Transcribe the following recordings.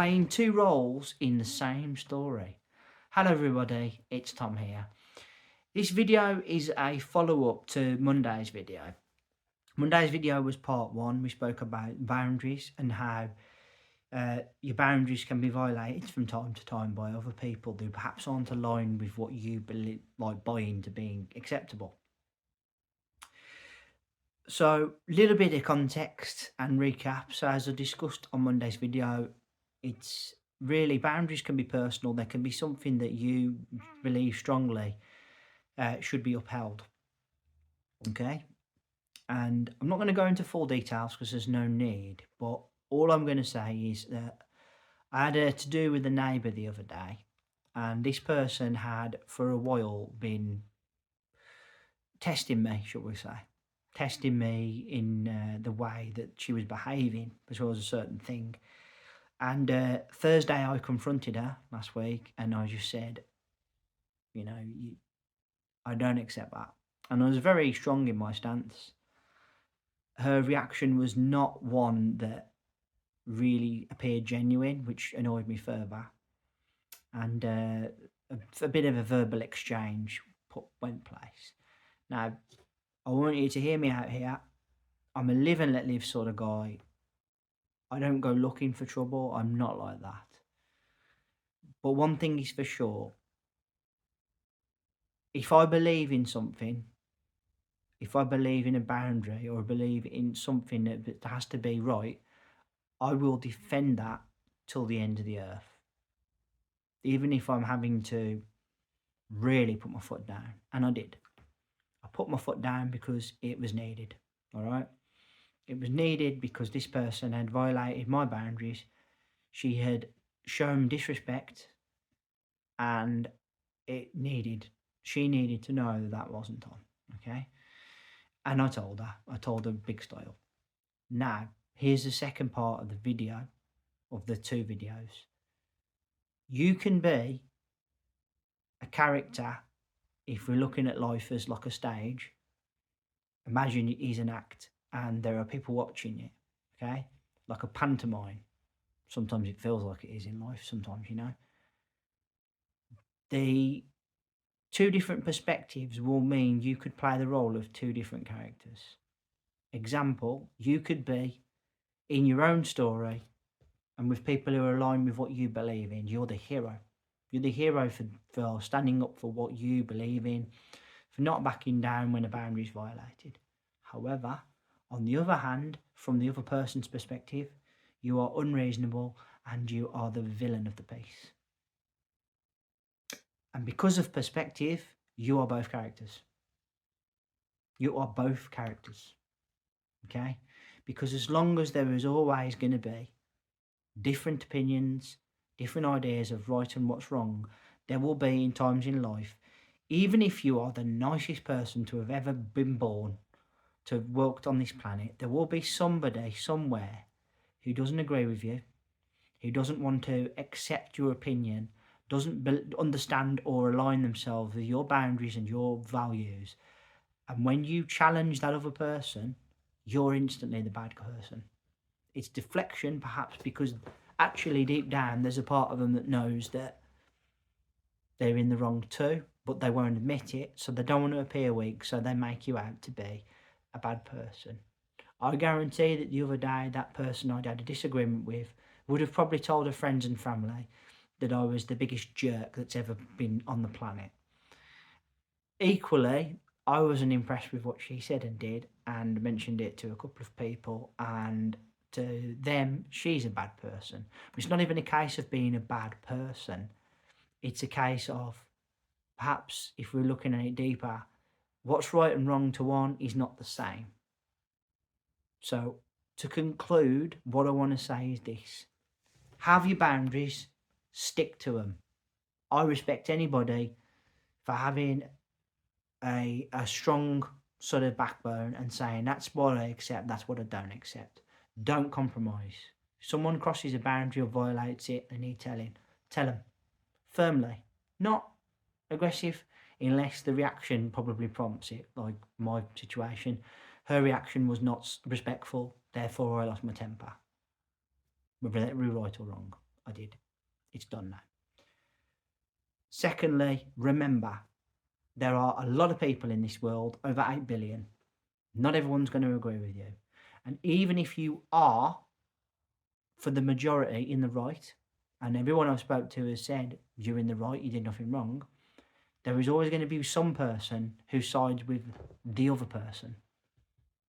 playing two roles in the same story. Hello, everybody, it's Tom here. This video is a follow up to Monday's video. Monday's video was part one. We spoke about boundaries and how your boundaries can be violated from time to time by other people who perhaps aren't aligned with what you believe, like buy into being acceptable. So, a little bit of context and recap. So, as I discussed on Monday's video, it's really boundaries can be personal. They can be something that you believe strongly should be upheld. Okay. And I'm not going to go into full details because there's no need. But all I'm going to say is that I had to do with a neighbour the other day. And this person had for a while been testing me, shall we say. Testing me in the way that she was behaving towards a certain thing. And Thursday, I confronted her last week, and I just said, I don't accept that. And I was very strong in my stance. Her reaction was not one that really appeared genuine, which annoyed me further. And a bit of a verbal exchange went place. Now, I want you to hear me out here. I'm a live and let live sort of guy. I don't go looking for trouble. I'm not like that. But one thing is for sure. If I believe in something, if I believe in a boundary or believe in something that has to be right, I will defend that till the end of the earth. Even if I'm having to really put my foot down. And I did. I put my foot down because it was needed. All right. It was needed because this person had violated my boundaries. She had shown disrespect, and she needed to know that that wasn't on. Okay. And I told her big style. Now, here's the second part of the video, of the two videos. You can be a character if we're looking at life as like a stage. Imagine it is an act and there are people watching you, okay? Like a pantomime. Sometimes it feels like it is in life, sometimes, The two different perspectives will mean you could play the role of two different characters. Example, you could be in your own story and with people who are aligned with what you believe in. You're the hero. You're the hero for standing up for what you believe in, for not backing down when a boundary is violated. However, on the other hand, from the other person's perspective, you are unreasonable and you are the villain of the piece. And because of perspective, you are both characters. You are both characters. Okay? Because as long as there is always going to be different opinions, different ideas of right and what's wrong, there will be in times in life, even if you are the nicest person to have ever been born, to have walked on this planet, there will be somebody somewhere who doesn't agree with you, who doesn't want to accept your opinion, doesn't understand or align themselves with your boundaries and your values. And when you challenge that other person, you're instantly the bad person. It's deflection, perhaps, because actually deep down there's a part of them that knows that they're in the wrong too, but they won't admit it, so they don't want to appear weak, so they make you out to be a bad person. I guarantee that the other day, that person I'd had a disagreement with would have probably told her friends and family that I was the biggest jerk that's ever been on the planet. Equally, I wasn't impressed with what she said and did, and mentioned it to a couple of people, and to them, she's a bad person. But it's not even a case of being a bad person. It's a case of, perhaps, if we're looking at it deeper, what's right and wrong to one is not the same. So, to conclude, what I want to say is this. Have your boundaries, stick to them. I respect anybody for having a strong sort of backbone and saying that's what I accept, that's what I don't accept. Don't compromise. If someone crosses a boundary or violates it, they need telling. Tell them firmly, not aggressive, unless the reaction probably prompts it. Like my situation, her reaction was not respectful, therefore I lost my temper. Whether that be right or wrong, I did. It's done now. Secondly, remember, there are a lot of people in this world, over 8 billion. Not everyone's going to agree with you. And even if you are, for the majority, in the right, and everyone I've spoke to has said, you're in the right, you did nothing wrong, there is always going to be some person who sides with the other person.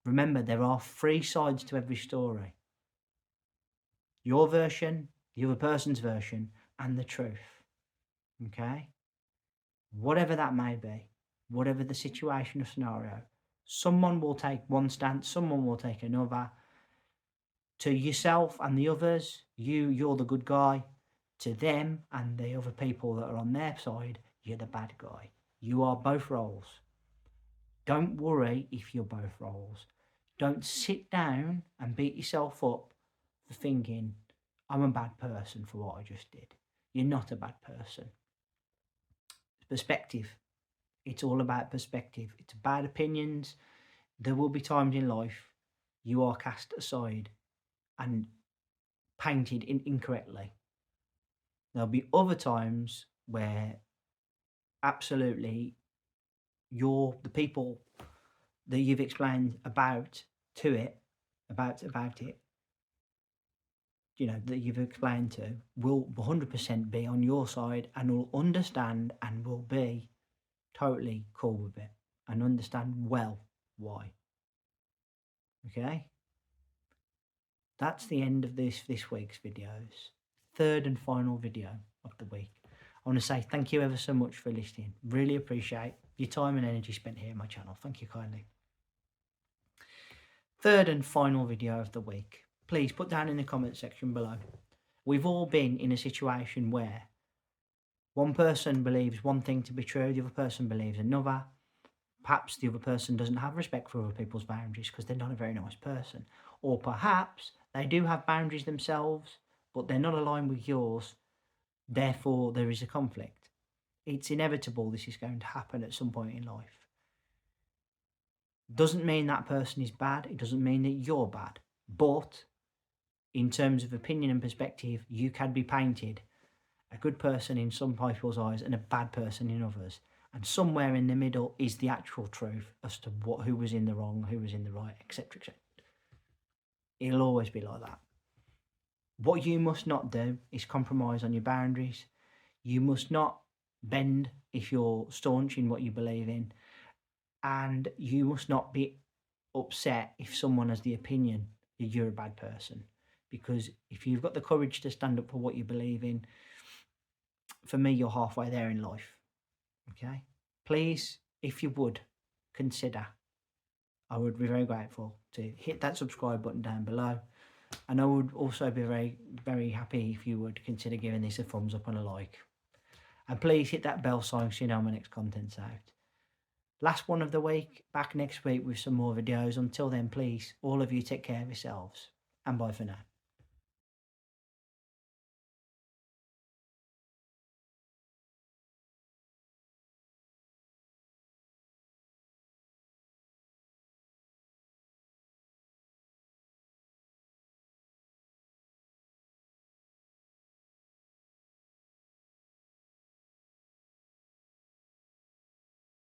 Remember, there are 3 sides to every story. Your version, the other person's version, and the truth. Okay? Whatever that may be, whatever the situation or scenario, someone will take one stance, someone will take another. To yourself and the others, you're the good guy. To them and the other people that are on their side, you're the bad guy. You are both roles. Don't worry if you're both roles. Don't sit down and beat yourself up for thinking, I'm a bad person for what I just did. You're not a bad person. Perspective. It's all about perspective. It's about opinions. There will be times in life you are cast aside and painted incorrectly. There'll be other times where absolutely the people that you've explained about it, that you've explained to, will 100% be on your side and will understand and will be totally cool with it and understand well why. Okay? That's the end of this week's videos. Third and final video of the week. I want to say thank you ever so much for listening. Really appreciate your time and energy spent here on my channel. Thank you kindly. Third and final video of the week. Please put down in the comment section below. We've all been in a situation where one person believes one thing to be true, the other person believes another. Perhaps the other person doesn't have respect for other people's boundaries because they're not a very nice person. Or perhaps they do have boundaries themselves, but they're not aligned with yours. Therefore, there is a conflict. It's inevitable this is going to happen at some point in life. Doesn't mean that person is bad. It doesn't mean that you're bad. But in terms of opinion and perspective, you can be painted a good person in some people's eyes and a bad person in others. And somewhere in the middle is the actual truth as to who was in the wrong, who was in the right, etc., etc. It'll always be like that. What you must not do is compromise on your boundaries. You must not bend if you're staunch in what you believe in. And you must not be upset if someone has the opinion that you're a bad person. Because if you've got the courage to stand up for what you believe in, for me, you're halfway there in life. Okay? Please, if you would, consider. I would be very grateful to hit that subscribe button down below. And I would also be very, very happy if you would consider giving this a thumbs up and a like. And please hit that bell sign so you know my next content's out. Last one of the week, back next week with some more videos. Until then, please, all of you take care of yourselves. And bye for now.